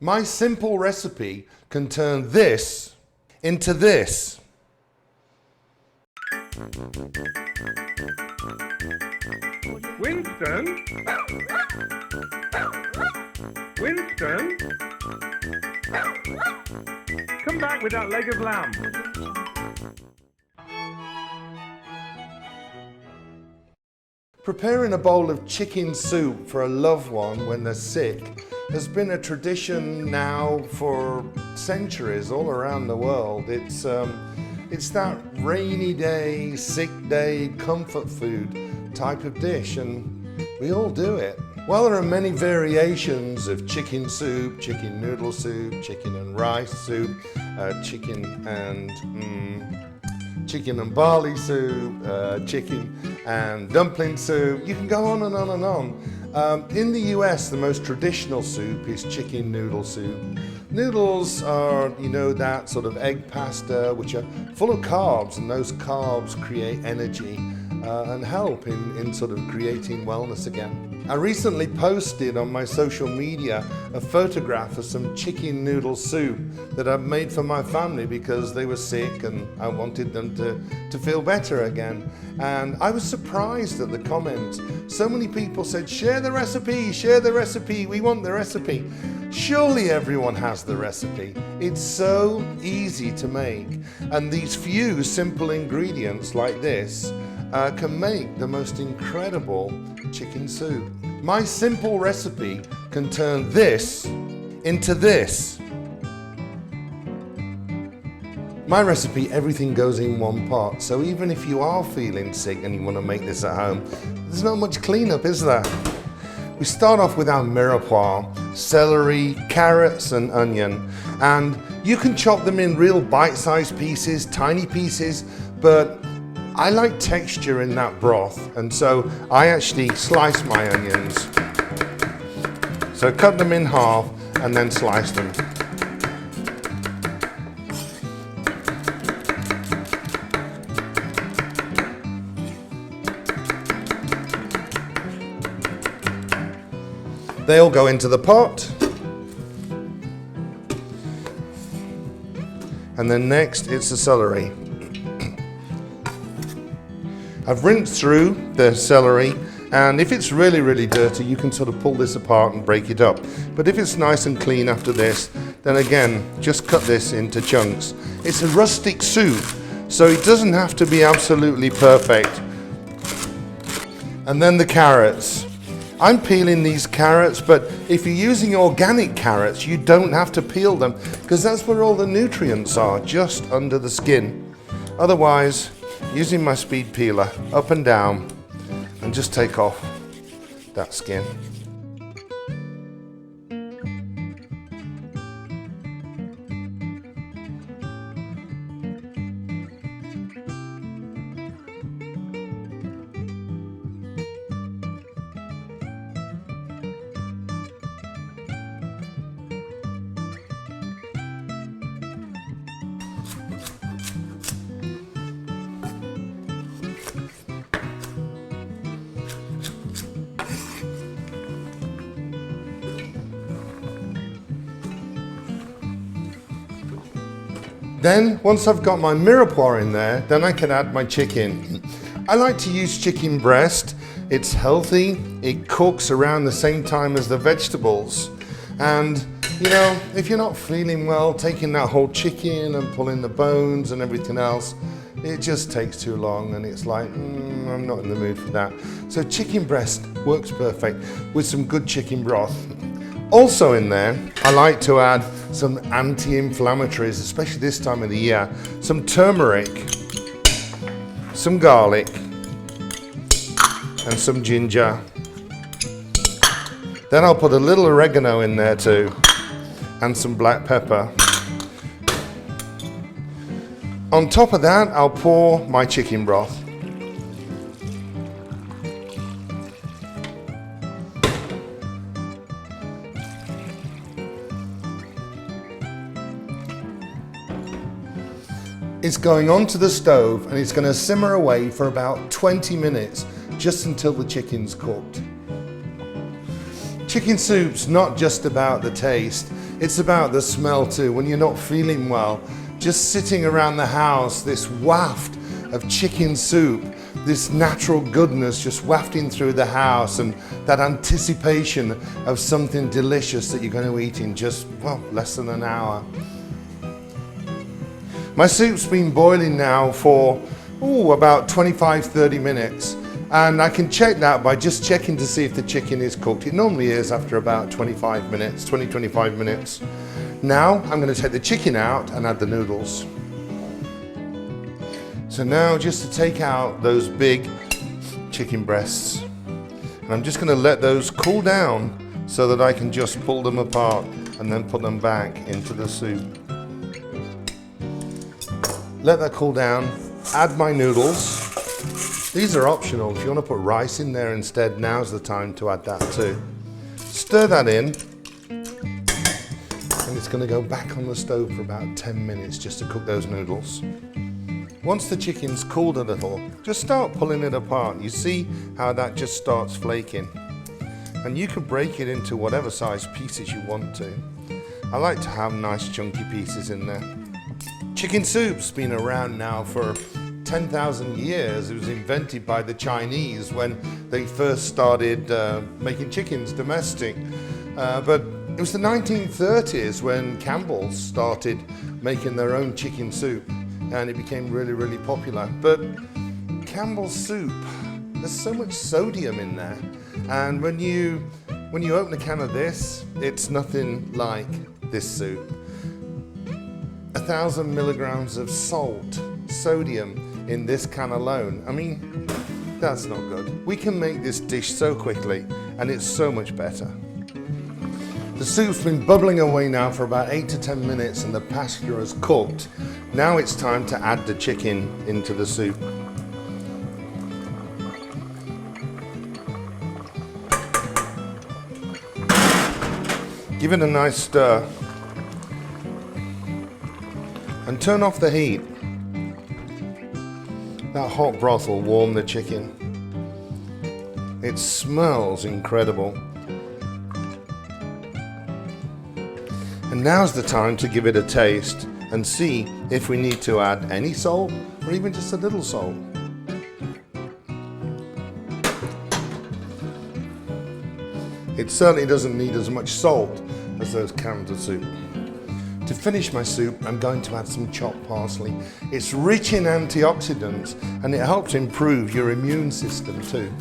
My simple recipe can turn this into this. Winston? Winston? Come back with that leg of lamb. Preparing a bowl of chicken soup for a loved one when they're sick has been a tradition now for centuries all around the world. It's that rainy day, sick day, comfort food type of dish, and we all do it. While there are many variations of chicken soup, chicken noodle soup, chicken and rice soup, chicken and barley soup, chicken and dumpling soup, you can go on and on and on. In the US, the most traditional soup is chicken noodle soup. Noodles are, that sort of egg pasta, which are full of carbs, and those carbs create energy and help in sort of creating wellness again. I recently posted on my social media a photograph of some chicken noodle soup that I've made for my family because they were sick and I wanted them to feel better again. And I was surprised at the comments. So many people said, share the recipe, we want the recipe. Surely everyone has the recipe. It's so easy to make. And these few simple ingredients like this can make the most incredible chicken soup. My simple recipe can turn this into this. My recipe, everything goes in one pot, so even if you are feeling sick and you want to make this at home, there's not much cleanup, is there? We start off with our mirepoix, celery, carrots and onion, and you can chop them in real bite-sized pieces, tiny pieces, but I like texture in that broth, and so I actually slice my onions. So cut them in half and then slice them. They all go into the pot. And then next it's the celery. I've rinsed through the celery, and if it's really, really dirty, you can sort of pull this apart and break it up. But if it's nice and clean after this, then again, just cut this into chunks. It's a rustic soup, so it doesn't have to be absolutely perfect. And then the carrots. I'm peeling these carrots, but if you're using organic carrots, you don't have to peel them, because that's where all the nutrients are, just under the skin. Otherwise, using my speed peeler up and down and just take off that skin. Then, once I've got my mirepoix in there, then I can add my chicken. I like to use chicken breast. It's healthy, it cooks around the same time as the vegetables. And, if you're not feeling well, taking that whole chicken and pulling the bones and everything else, it just takes too long, and it's like, I'm not in the mood for that. So chicken breast works perfect with some good chicken broth. Also in there, I like to add some anti-inflammatories, especially this time of the year. Some turmeric, some garlic, and some ginger. Then I'll put a little oregano in there too, and some black pepper. On top of that, I'll pour my chicken broth. It's going onto the stove and it's going to simmer away for about 20 minutes, just until the chicken's cooked. Chicken soup's not just about the taste, It's about the smell too. When you're not feeling well, just sitting around the house, this waft of chicken soup, this natural goodness just wafting through the house, and that anticipation of something delicious that you're going to eat in just, well, less than an hour. My soup's been boiling now for about 25-30 minutes, and I can check that by just checking to see if the chicken is cooked. It normally is after about 25 minutes. Now I'm going to take the chicken out and add the noodles. So now just to take out those big chicken breasts, and I'm just going to let those cool down so that I can just pull them apart and then put them back into the soup. Let that cool down, add my noodles. These are optional. If you want to put rice in there instead, now's the time to add that too. Stir that in, and it's going to go back on the stove for about 10 minutes just to cook those noodles. Once the chicken's cooled a little, just start pulling it apart. You see how that just starts flaking. And you can break it into whatever size pieces you want to. I like to have nice chunky pieces in there. Chicken soup's been around now for 10,000 years. It was invented by the Chinese when they first started making chickens domestic. But it was the 1930s when Campbell's started making their own chicken soup, and it became really, really popular. But Campbell's soup, there's so much sodium in there. And when you open a can of this, it's nothing like this soup. 1,000 milligrams of salt, sodium in this can alone. I mean, that's not good. We can make this dish so quickly, and it's so much better. The soup's been bubbling away now for about 8 to 10 minutes, and the pasta has cooked. Now it's time to add the chicken into the soup. Give it a nice stir and turn off the heat. That hot broth will warm the chicken. It smells incredible. And now's the time to give it a taste and see if we need to add any salt or even just a little salt. It certainly doesn't need as much salt as those cans of soup. To finish my soup, I'm going to add some chopped parsley. It's rich in antioxidants, and it helps improve your immune system too.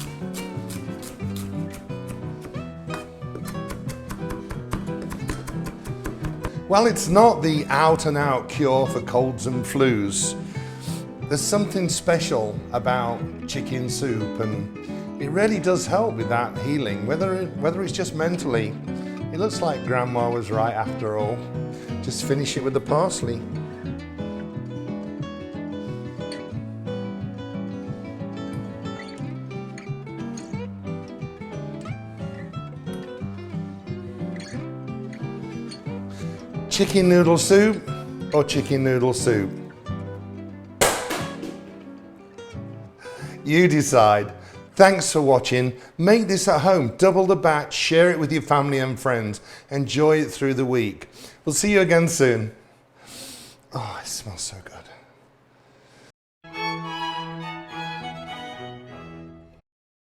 Well, it's not the out-and-out cure for colds and flus. There's something special about chicken soup, and it really does help with that healing, whether it's just mentally. It looks like Grandma was right after all. Just finish it with the parsley. Chicken noodle soup or chicken noodle soup? You decide. Thanks for watching. Make this at home. Double the batch. Share it with your family and friends. Enjoy it through the week. We'll see you again soon. Oh, it smells so good.